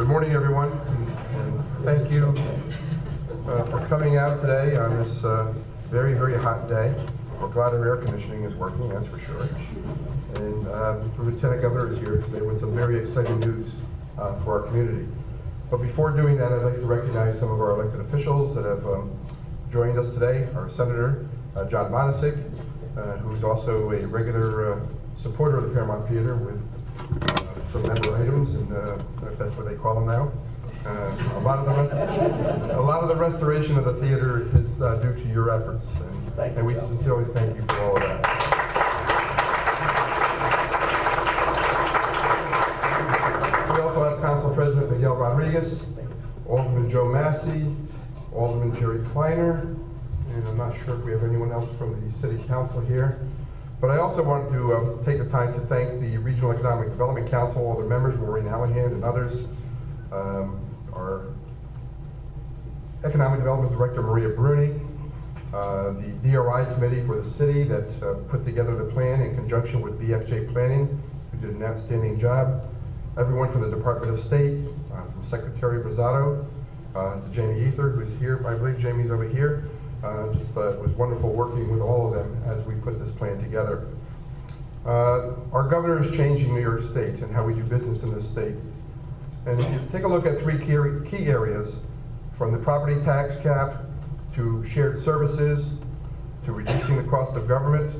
morning, everyone, and thank you for coming out today on this very, very hot day. We're glad our air conditioning is working, that's for sure. And the Lieutenant Governor is here today with some very exciting news for our community. But before doing that, I'd like to recognize some of our elected officials that have joined us today. Our Senator, John Bonacic, who's also a regular supporter of the Paramount Theater with some member items, and if that's what they call them now. A lot of the restoration of the theater is due to your efforts, and we sincerely thank you for all of that. We also have Council President Miguel Rodriguez, Alderman Joe Massey, Alderman Jerry Kleiner, and I'm not sure if we have anyone else from the City Council here. But I also want to take the time to thank the Regional Economic Development Council, all their members, Maureen Allahan and others, our Economic Development Director, Maria Bruni, the DRI committee for the city that put together the plan in conjunction with BFJ Planning, who did an outstanding job, everyone from the Department of State, from Secretary Rosado to Jamie Ether, who's here. I believe Jamie's over here. It was wonderful working with all of them as we put this plan together. Our governor is changing New York State and how we do business in this state. And if you take a look at three key areas, from the property tax cap to shared services, to reducing the cost of government,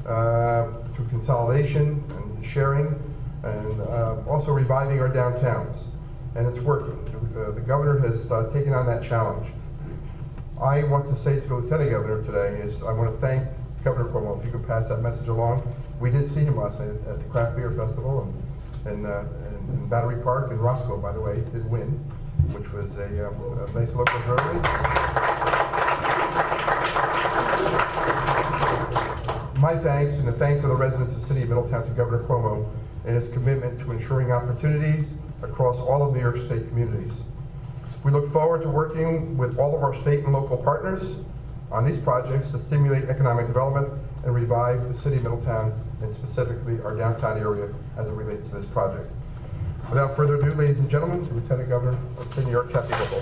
through consolidation and sharing, and also reviving our downtowns. And it's working. The governor has taken on that challenge. I want to say to the Lieutenant Governor today is I want to thank Governor Cuomo, if you could pass that message along. We did see him last night at the Craft Beer Festival in Battery Park, and Roscoe, by the way, did win, which was a nice local brewery. My thanks and the thanks of the residents of the City of Middletown to Governor Cuomo and his commitment to ensuring opportunities across all of New York State communities. We look forward to working with all of our state and local partners on these projects to stimulate economic development and revive the City of Middletown, and specifically our downtown area as it relates to this project. Without further ado, ladies and gentlemen, the Lieutenant Governor of the City of New York, Kathy Hochul.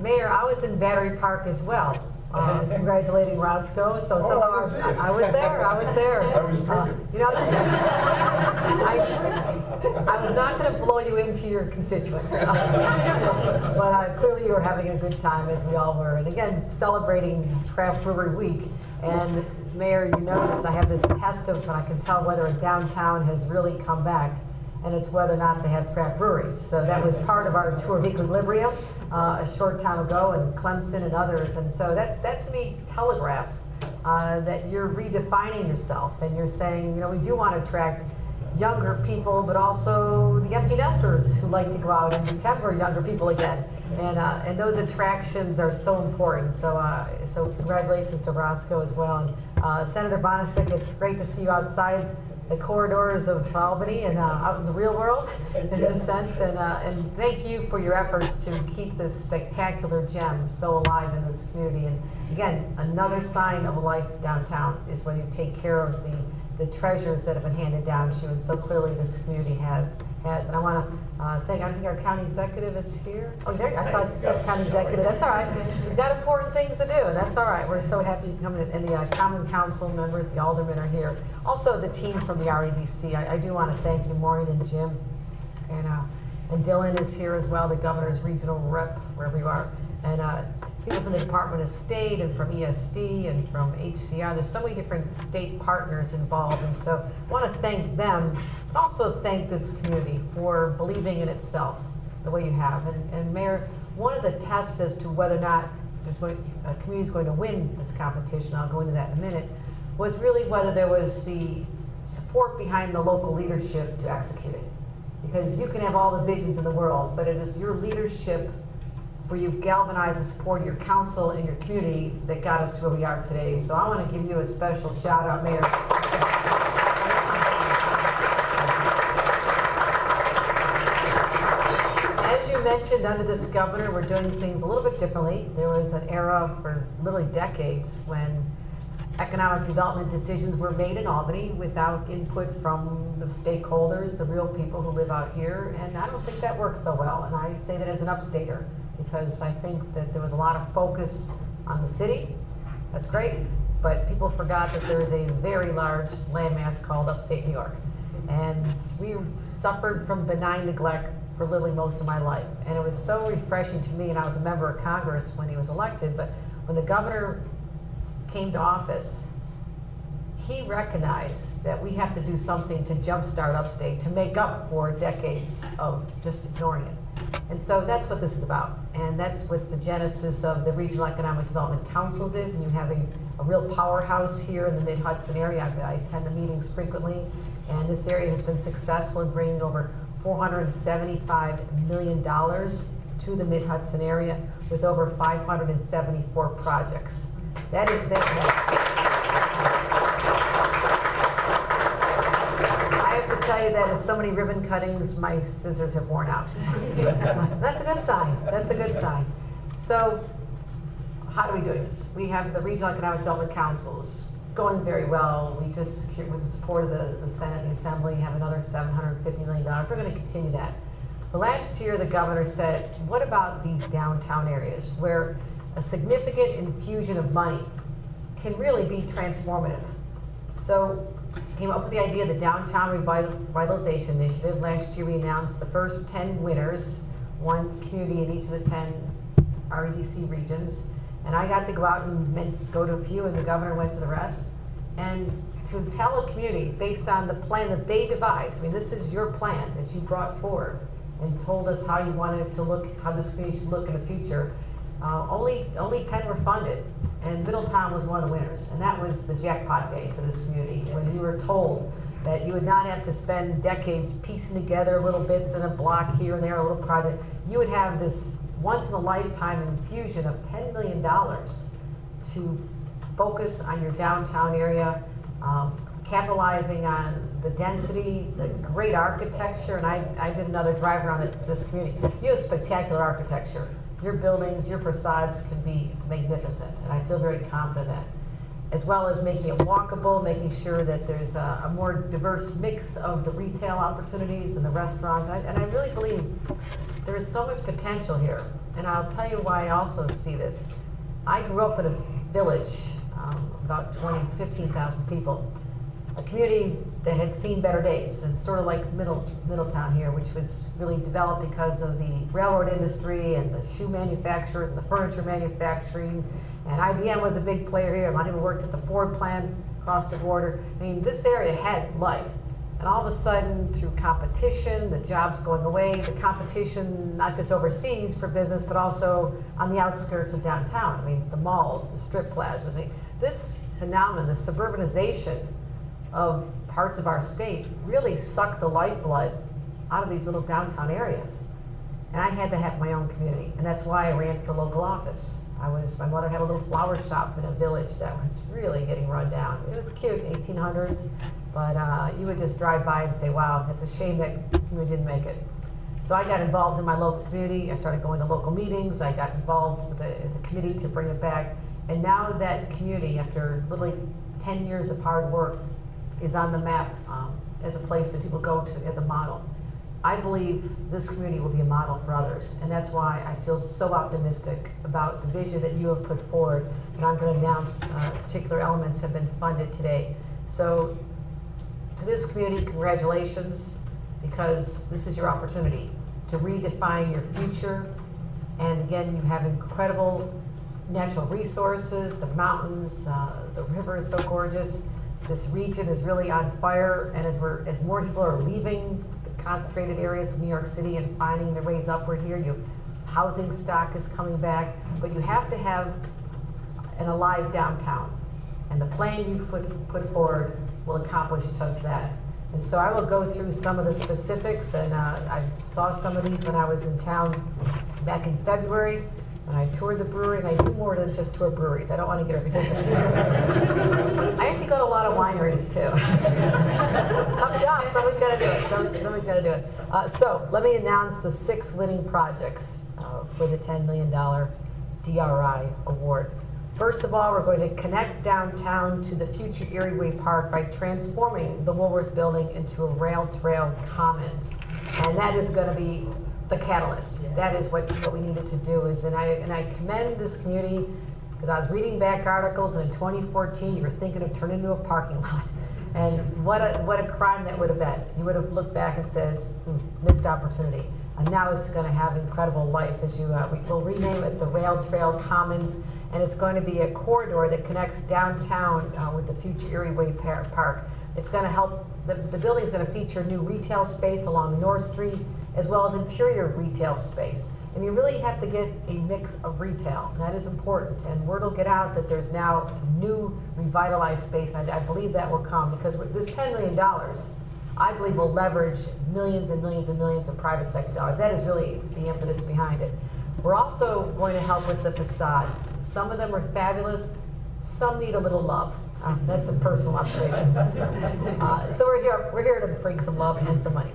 Mayor, I was in Battery Park as well. Congratulating Roscoe. So I was there. I was drinking. I was not going to blow you into your constituents, but clearly you were having a good time, as we all were. And again, celebrating Craft Brewery Week. And Mayor, you notice I have this test of, I can tell whether a downtown has really come back, and it's whether or not they have craft breweries. So that was part of our tour of equilibrium a short time ago, and Clemson and others. And so that to me telegraphs that you're redefining yourself, and you're saying, we do want to attract younger people, but also the empty nesters who like to go out in September, younger people again. And those attractions are so important. So congratulations to Roscoe as well. And Senator Bonacic, it's great to see you outside the corridors of Albany and out in the real world, in a sense. And thank you for your efforts to keep this spectacular gem so alive in this community. And again, another sign of life downtown is when you take care of the treasures that have been handed down to you, and so clearly this community has. And I want to thank, I think our county executive is here. Oh, there, I thought you said county executive. That's all right. He's got important things to do, and that's all right. We're so happy you can come in. And the common council members, the aldermen are here. Also the team from the REDC. I do want to thank you, Maureen and Jim. And Dylan is here as well, the governor's regional rep, wherever you are. And people from the Department of State and from ESD and from HCR. There's so many different state partners involved. And so I want to thank them, but also thank this community for believing in itself the way you have. And Mayor, one of the tests as to whether or not a community is going to win this competition, I'll go into that in a minute, was really whether there was the support behind the local leadership to execute it. Because you can have all the visions in the world, but it is your leadership where you've galvanized the support of your council and your community that got us to where we are today. So I want to give you a special shout out, Mayor. As you mentioned, under this governor, we're doing things a little bit differently. There was an era for literally decades when economic development decisions were made in Albany without input from the stakeholders, the real people who live out here, and I don't think that worked so well. And I say that as an upstater, because I think that there was a lot of focus on the city. That's great, but people forgot that there is a very large landmass called upstate New York. And we suffered from benign neglect for literally most of my life. And it was so refreshing to me, and I was a member of Congress when he was elected, but when the governor came to office, he recognized that we have to do something to jumpstart upstate, to make up for decades of just ignoring it. And so that's what this is about. And that's what the genesis of the Regional Economic Development Councils is. And you have a real powerhouse here in the Mid-Hudson area. I attend the meetings frequently. And this area has been successful in bringing over $475 million to the Mid-Hudson area with over 574 projects. That is, I have to tell you that as so many ribbon cuttings, my scissors have worn out. That's a good sign. That's a good sign. So, how do we do this? We have the Regional Economic Development Councils going very well. We just, with the support of the Senate and the Assembly, have another $750 million. We're going to continue that. But last year, the governor said, what about these downtown areas where a significant infusion of money can really be transformative? So came up with the idea of the Downtown Revitalization Initiative. Last year we announced the first 10 winners, one community in each of the 10 REDC regions. And I got to go out and go to a few, and the governor went to the rest. And to tell a community, based on the plan that they devised, I mean, this is your plan that you brought forward and told us how you wanted it to look, how this community should look in the future. Only 10 were funded, and Middletown was one of the winners. And that was the jackpot day for this community, when you were told that you would not have to spend decades piecing together little bits in a block here and there, a little project. You would have this once-in-a-lifetime infusion of $10 million to focus on your downtown area, capitalizing on the density, the great architecture. And I did another drive around this community. You have spectacular architecture. Your buildings, your facades can be magnificent, and I feel very confident in that. As well as making it walkable, making sure that there's a more diverse mix of the retail opportunities and the restaurants. And I really believe there is so much potential here. And I'll tell you why I also see this. I grew up in a village, about 15,000 people, a community that had seen better days, and sort of like Middletown here, which was really developed because of the railroad industry and the shoe manufacturers and the furniture manufacturing. And IBM was a big player here. A lot of people worked at the Ford plant across the border. I mean, this area had life. And all of a sudden, through competition, the jobs going away, the competition not just overseas for business, but also on the outskirts of downtown. I mean, the malls, the strip plazas. I mean, this phenomenon, the suburbanization of parts of our state really sucked the lifeblood out of these little downtown areas. And I had to have my own community. And that's why I ran for local office. My mother had a little flower shop in a village that was really getting run down. It was cute, 1800s, but you would just drive by and say, wow, it's a shame that we didn't make it. So I got involved in my local community. I started going to local meetings. I got involved with the committee to bring it back. And now that community, after literally 10 years of hard work, is on the map as a place that people go to as a model. I believe this community will be a model for others, and that's why I feel so optimistic about the vision that you have put forward, and I'm going to announce particular elements have been funded today. So to this community, congratulations, because this is your opportunity to redefine your future. And again, you have incredible natural resources, the mountains, the river is so gorgeous. This region is really on fire, and as more people are leaving the concentrated areas of New York City and finding their ways upward here, housing stock is coming back, but you have to have an alive downtown. And the plan you put forward will accomplish just that. And so I will go through some of the specifics, and I saw some of these when I was in town back in February. When I toured the brewery, and I do more than just tour breweries. I don't want to get a reputation. I actually go to a lot of wineries too. Tough job, somebody's got to do it. Somebody's got to do it. So let me announce the 6 winning projects for the $10 million DRI award. First of all, we're going to connect downtown to the future Erie Way Park by transforming the Woolworth Building into a rail-to-rail commons. And that is going to be the catalyst. That is what we needed to do. And I commend this community, because I was reading back articles, and in 2014, you were thinking of turning into a parking lot. And what a crime that would have been. You would have looked back and says, missed opportunity. And now it's going to have incredible life as we'll rename it the Rail-to-Rail Commons. And it's going to be a corridor that connects downtown with the future Erie Way Park. It's going to help, the building is going to feature new retail space along North Street, as well as interior retail space. And you really have to get a mix of retail, and that is important. And word will get out that there's now new revitalized space. I believe that will come, because with this $10 million, I believe will leverage millions and millions and millions of private sector dollars. That is really the impetus behind it. We're also going to help with the facades. Some of them are fabulous, some need a little love. That's a personal observation. So we're here to bring some love and some money.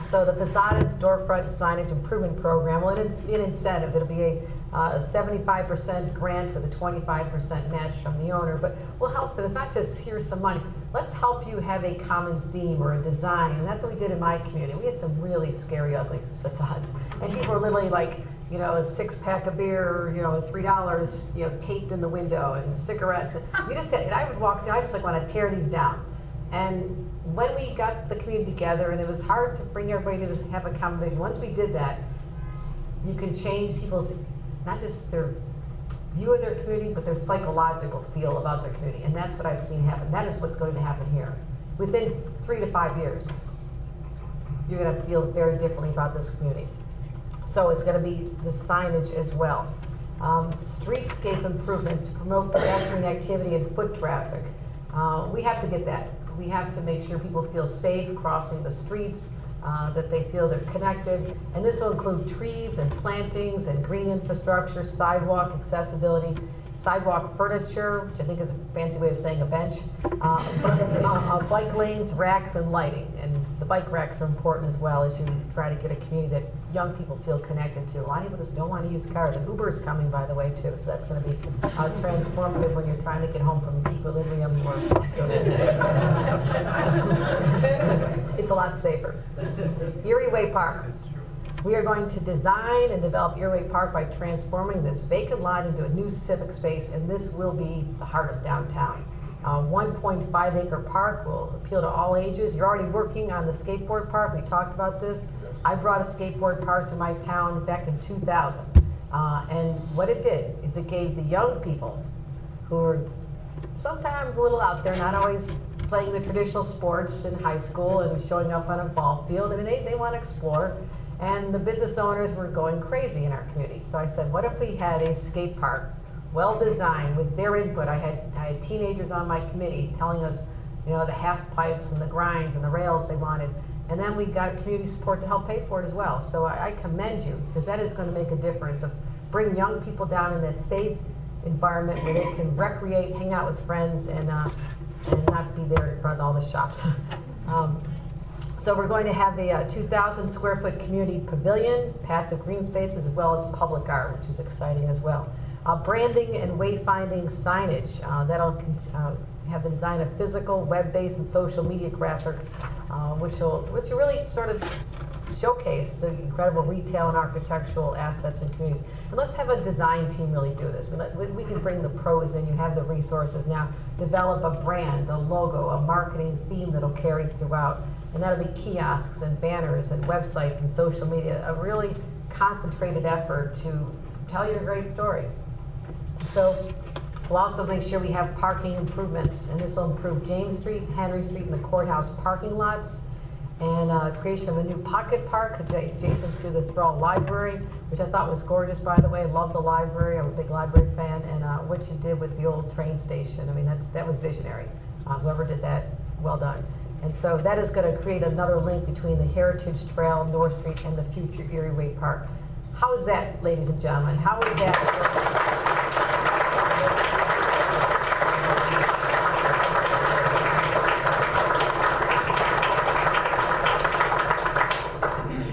So the facade and storefront signage improvement program, well, it's an incentive. It'll be a 75% grant with a 25% match from the owner, but we'll help them. It's not just here's some money. Let's help you have a common theme or a design, and that's what we did in my community. We had some really scary, ugly facades, and people were literally like, a 6-pack of beer, $3, taped in the window, and cigarettes. You just said, and I would walk, I just want to tear these down. And when we got the community together, and it was hard to bring everybody to have a common vision, once we did that, you can change people's, not just their view of their community, but their psychological feel about their community. And that's what I've seen happen. That is what's going to happen here. Within 3 to 5 years, you're going to feel very differently about this community. So it's going to be the signage as well. Streetscape improvements to promote pedestrian activity and foot traffic. We have to get that. We have to make sure people feel safe crossing the streets, that they feel they're connected. And this will include trees and plantings and green infrastructure, sidewalk accessibility, sidewalk furniture, which I think is a fancy way of saying a bench, bike lanes, racks, and lighting. And the bike racks are important as well as you try to get a community that young people feel connected to. A lot of people just don't want to use cars. And Uber is coming, by the way, too. So that's going to be transformative when you're trying to get home from equilibrium or it's a lot safer. Erie Way Park. We are going to design and develop Erie Way Park by transforming this vacant lot into a new civic space, and this will be the heart of downtown. 1.5-acre park will appeal to all ages. You're already working on the skateboard park. We talked about this. I brought a skateboard park to my town back in 2000. And what it did is it gave the young people who are sometimes a little out there, not always playing the traditional sports in high school and showing up on a ball field. I mean, they want to explore. And the business owners were going crazy in our community. So I said, what if we had a skate park, well designed with their input? I had teenagers on my committee telling us, the half pipes and the grinds and the rails they wanted. And then we got community support to help pay for it as well. So I commend you, because that is going to make a difference. Bring young people down in a safe environment where they can recreate, hang out with friends, and not be there in front of all the shops. So we're going to have a 2,000 square foot community pavilion, passive green spaces, as well as public art, which is exciting as well. Branding and wayfinding signage, that'll have the design of physical, web-based, and social media graphics, which will really sort of showcase the incredible retail and architectural assets in communities. And let's have a design team really do this. We can bring the pros in, you have the resources now. Develop a brand, a logo, a marketing theme that'll carry throughout. And that'll be kiosks and banners and websites and social media, a really concentrated effort to tell your great story. So we'll also make sure we have parking improvements, and this will improve James Street, Henry Street, and the courthouse parking lots, and creation of a new pocket park adjacent to the Thrall Library, which I thought was gorgeous, by the way. I love the library. I'm a big library fan, and what you did with the old train station, I mean, that was visionary. Whoever did that, well done. And so that is going to create another link between the Heritage Trail, North Street, and the future Erie Way Park. How is that, ladies and gentlemen? How is that?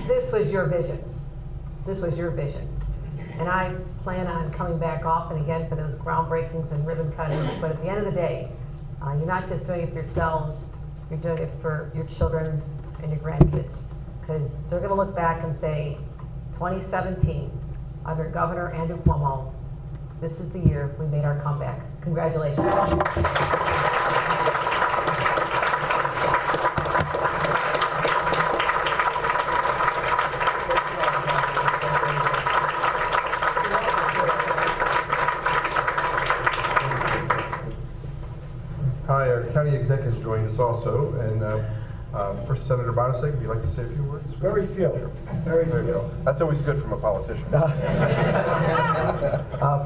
This was your vision. This was your vision. And I plan on coming back often again for those groundbreakings and ribbon cuttings. But at the end of the day, you're not just doing it for yourselves, you're doing it for your children and your grandkids. Because they're going to look back and say, 2017, under Governor Andrew Cuomo, this is the year we made our comeback. Congratulations. Hi, our county exec has joined us also, and first, Senator Bonacic, if you'd like to say a few words? Very few. Very few. That's always good from a politician.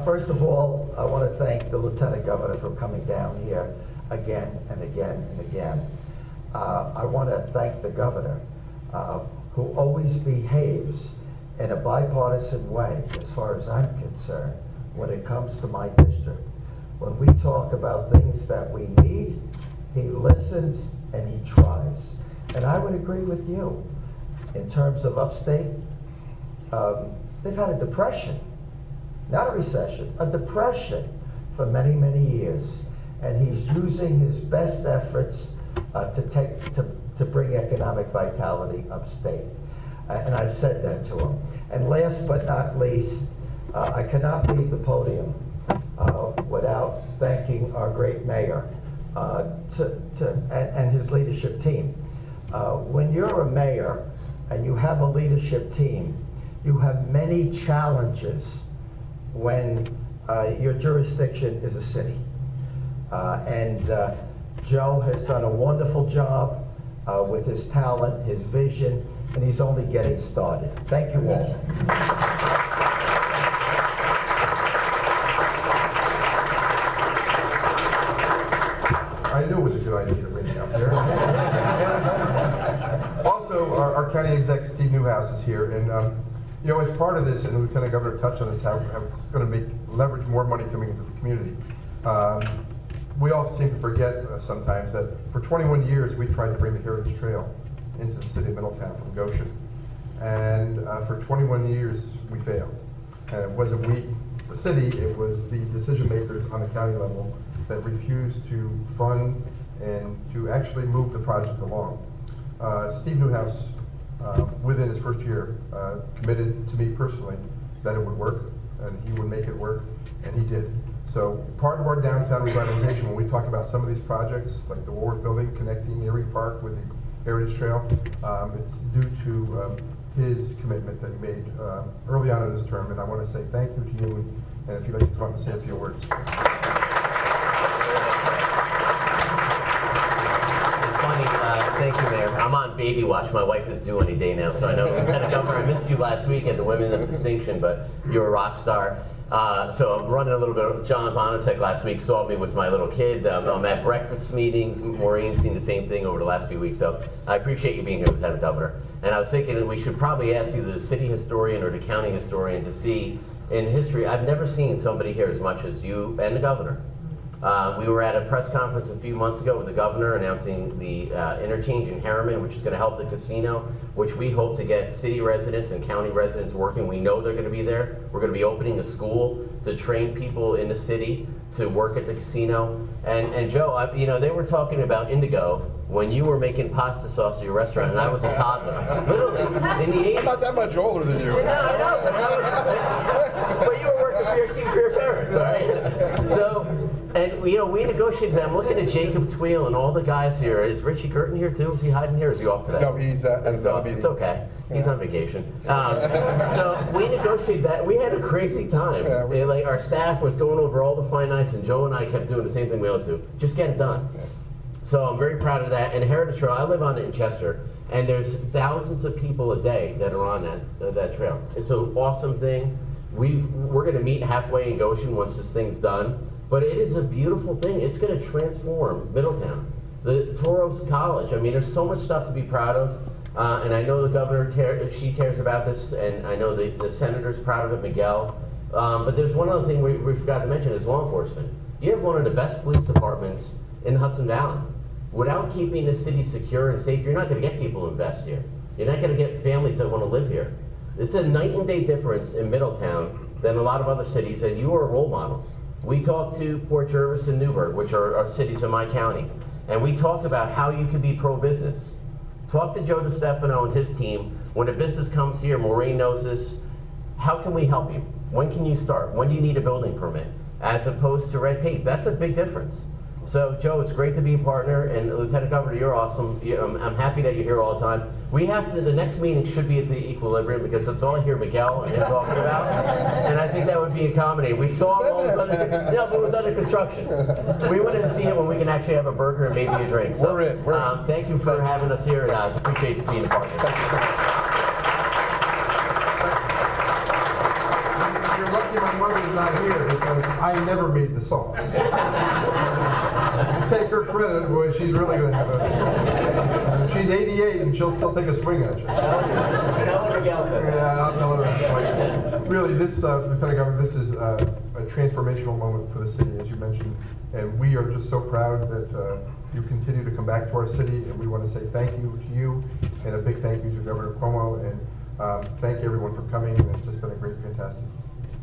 First of all, I want to thank the Lieutenant Governor for coming down here again and again and again. I want to thank the Governor, who always behaves in a bipartisan way, as far as I'm concerned, when it comes to my district. When we talk about things that we need, he listens and he tries. And I would agree with you. In terms of upstate, they've had a depression, not a recession, a depression for many, many years. And he's using his best efforts to bring economic vitality upstate. And I've said that to him. And last but not least, I cannot leave the podium without thanking our great mayor and his leadership team. When you're a mayor and you have a leadership team, you have many challenges when your jurisdiction is a city. And Joe has done a wonderful job with his talent, his vision, and he's only getting started. Thank you all. I knew it was a good idea to bring it up there. Also, our county exec, Steve Neuhaus, is here, and you know, as part of this, and the Lieutenant Governor touched on this, how it's going to leverage more money coming into the community. We all seem to forget sometimes that for 21 years we tried to bring the Heritage Trail into the city of Middletown from Goshen, and for 21 years we failed. And it wasn't we, the city, it was the decision makers on the county level that refused to fund and to actually move the project along. Steve Neuhaus, within his first year, committed to me personally that it would work, and he would make it work, and he did. So part of our downtown revitalization, when we talk about some of these projects, like the Woolworth Building connecting Erie Park with the Heritage Trail, it's due to his commitment that he made early on in his term, and I want to say thank you to you, and if you'd like to come up and say a few words. Thank you, Mayor. I'm on baby watch. My wife is due any day now, so I know. Lieutenant Governor, I missed you last week at the Women of Distinction, but you're a rock star. So I'm running a little bit. John Bonacic last week saw me with my little kid. I'm at breakfast meetings. Maureen's seen the same thing over the last few weeks. So I appreciate you being here, Lieutenant Governor. And I was thinking that we should probably ask either the city historian or the county historian to see in history. I've never seen somebody here as much as you and the governor. We were at a press conference a few months ago with the governor announcing the interchange in Harriman, which is going to help the casino, which we hope to get city residents and county residents working. We know they're going to be there. We're going to be opening a school to train people in the city to work at the casino. And Joe, you know, they were talking about Indigo when you were making pasta sauce at your restaurant, and I was a toddler. Literally, in the 80s. I'm not that much older than you. Yeah, I know, but you were working for your parents, right? So, and you know, we negotiated. I'm looking at Jacob Tweel and all the guys here. Is Richie Girton here too? Is he hiding here? Or is he off today? No, he's at another meeting. It's okay. He's on vacation. So we negotiated that. We had a crazy time. Yeah, like our staff was going over all the finance, and Joe and I kept doing the same thing we always do. Just get it done. Yeah. So I'm very proud of that. And Heritage Trail, I live on it in Chester, and there's thousands of people a day that are on that trail. It's an awesome thing. We're going to meet halfway in Goshen once this thing's done. But it is a beautiful thing. It's going to transform Middletown. The Toros College, I mean, there's so much stuff to be proud of. And I know the governor she cares about this, and I know the senator's proud of it, Miguel. But there's one other thing we forgot to mention is law enforcement. You have one of the best police departments in Hudson Valley. Without keeping the city secure and safe, you're not going to get people to invest here. You're not going to get families that want to live here. It's a night and day difference in Middletown than a lot of other cities, and you are a role model. We talk to Port Jervis and Newburgh, which are cities in my county, and we talk about how you can be pro-business. Talk to Joe DeStefano and his team. When a business comes here, Maureen knows this, how can we help you? When can you start? When do you need a building permit? As opposed to red tape. That's a big difference. So, Joe, it's great to be a partner, and Lieutenant Governor, you're awesome. I'm happy that you're here all the time. We have to, the next meeting should be at the Equilibrium, because it's all I hear Miguel and him talking about, and I think that would be accommodating. We saw it while it was but it was under construction. We wanted to see it when we can actually have a burger and maybe a drink. So, We're in. thank you for having us here, and I appreciate being a partner. Thank you so much. You're lucky my mother's not here because I never made the sauce. Take her credit, boy, she's really going to have a... she's 88 and she'll still take a swing at you. Tell her Miguel said that. Yeah, I'll tell her. Really, this, Lieutenant Governor, this is a transformational moment for the city, as you mentioned, and we are just so proud that you continue to come back to our city, and we want to say thank you to you, and a big thank you to Governor Cuomo, and thank everyone for coming, and it's just been a great, fantastic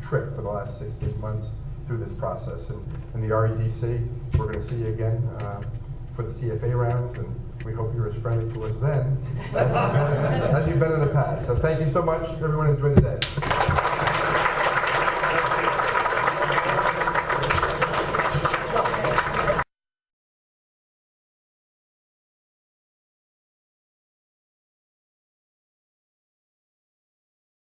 trip for the last 6 to 8 months through this process. And the REDC, we're going to see you again for the CFA rounds, and we hope you're as friendly to us then as you've been in the past. So thank you so much. Everyone enjoy the day.